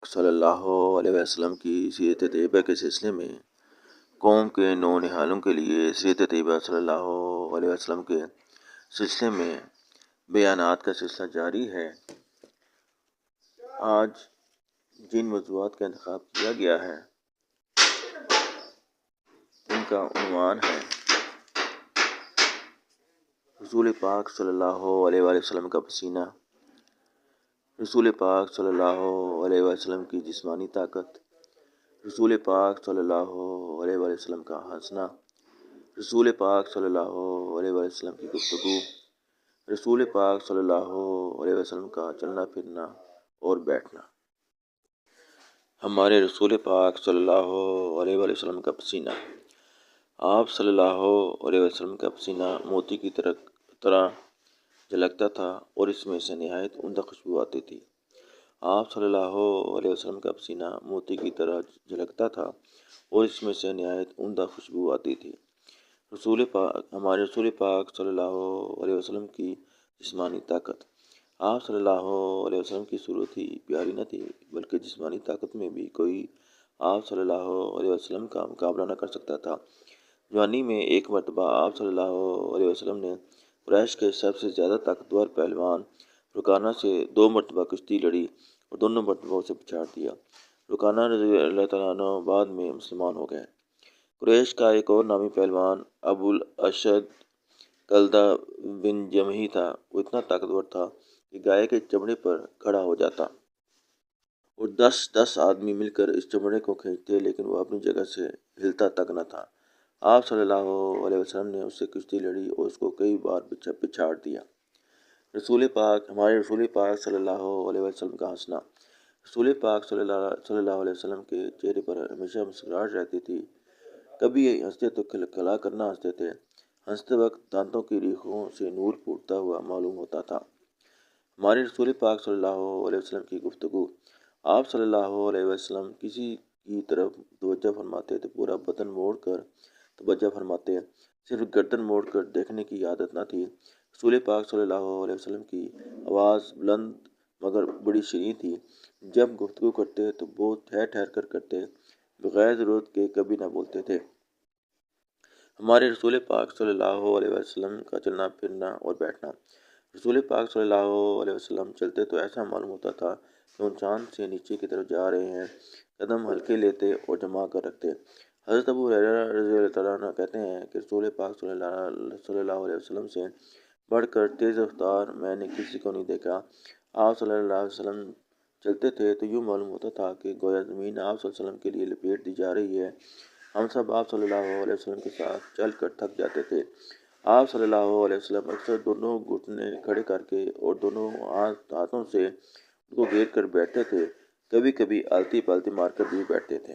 صلی اللہ علیہ وسلم کی سیرت طیبہ کے سلسلے میں قوم کے نونہالوں کے لیے سیرت طیبہ صلی اللہ علیہ وسلم کے سلسلے میں بیانات کا سلسلہ جاری ہے۔ آج جن موضوعات کا انتخاب کیا گیا ہے ان کا عنوان ہے رسول پاک صلی اللہ علیہ وسلم کا پسینہ، رسول پاک صلی اللہ علیہ وسلم کی جسمانی طاقت، رسول پاک صلی اللہ علیہ وسلم کا ہنسنا، رسول پاک صلی اللہ علیہ وسلم کی گفتگو، رسول پاک صلی اللہ علیہ وسلم کا چلنا پھرنا اور بیٹھنا۔ ہمارے رسول پاک صلی اللہ علیہ وسلم کا پسینہ۔ آپ صلی اللہ علیہ وسلم کا پسینہ موتی کی طرح جھلکتا تھا اور اس میں سے نہایت عمدہ خوشبو آتی تھی۔ آپ صلی اللہ علیہ وسلم کا پسینہ موتی کی طرح جھلکتا تھا اور اس میں سے نہایت عمدہ خوشبو آتی تھی۔ ہمارے رسول پاک صلی اللہ علیہ وسلم کی جسمانی طاقت۔ آپ صلی اللہ علیہ وسلم کی صورت ہی پیاری نہ تھی، بلکہ جسمانی طاقت میں بھی کوئی آپ صلی اللہ علیہ وسلم کا مقابلہ نہ کر سکتا تھا۔ جوانی میں ایک مرتبہ آپ صلی اللہ علیہ وسلم نے قریش کے سب سے زیادہ طاقتور پہلوان رکانہ سے 2 مرتبہ کشتی لڑی اور دونوں مرتبہ اسے پچھاڑ دیا۔ رکانہ رضی اللہ تعالیٰ عنہ بعد میں مسلمان ہو گئے۔ قریش کا ایک اور نامی پہلوان ابو الاشد کلدہ بن جمحی تھا۔ وہ اتنا طاقتور تھا کہ گائے کے چمڑے پر کھڑا ہو جاتا اور 10 آدمی مل کر اس چمڑے کو کھینچتے، لیکن وہ اپنی جگہ سے ہلتا تک نہ تھا۔ آپ صلی اللہ علیہ وسلم نے اس سے کشتی لڑی اور اس کو کئی بار پچھاڑ دیا۔ ہمارے رسول پاک صلی اللہ علیہ وسلم کا ہنسنا۔ رسول پاک صلی اللہ علیہ وسلم کے چہرے پر ہمیشہ مسکراہٹ رہتی تھی۔ کبھی ہنستے تو کھلا کر نہ ہنستے تھے، ہنستے وقت دانتوں کی ریخوں سے نور پھوٹتا ہوا معلوم ہوتا تھا۔ ہمارے رسول پاک صلی اللہ علیہ وسلم کی گفتگو۔ آپ صلی اللہ علیہ وسلم کسی کی طرف توجہ فرماتے تو پورا بدن موڑ کر توجہ فرماتے، صرف گردن موڑ کر دیکھنے کی عادت نہ تھی۔ رسول پاک صلی اللہ علیہ وسلم کی آواز بلند مگر بڑی شریں تھی۔ جب گفتگو کرتے تو بہت ٹھہر ٹھہر کر کرتے، بغیر ضرورت کے کبھی نہ بولتے تھے۔ ہمارے رسول پاک صلی اللہ علیہ وسلم کا چلنا پھرنا اور بیٹھنا۔ رسول پاک صلی اللہ علیہ وسلم چلتے تو ایسا معلوم ہوتا تھا کہ وہ چاند سے نیچے کی طرف جا رہے ہیں۔ قدم ہلکے لیتے اور جما کر رکھتے۔ حضرت ابو ہریرہ رضی اللہ تعالیٰ عنہ کہتے ہیں کہ رسول پاک صلی اللہ علیہ وسلم سے بڑھ کر تیز رفتار میں نے کسی کو نہیں دیکھا۔ آپ صلی اللہ علیہ وسلم چلتے تھے تو یوں معلوم ہوتا تھا کہ گویا زمین آپ صلی اللہ علیہ وسلم کے لیے لپیٹ دی جا رہی ہے۔ ہم سب آپ صلی اللہ علیہ وسلم کے ساتھ چل کر تھک جاتے تھے۔ آپ صلی اللہ علیہ وسلم اکثر دونوں گھٹنے کھڑے کر کے اور دونوں ہاتھوں سے ان کو گھیر کر بیٹھتے تھے، کبھی کبھی آلتی پالتی مار کر بھی بیٹھتے تھے۔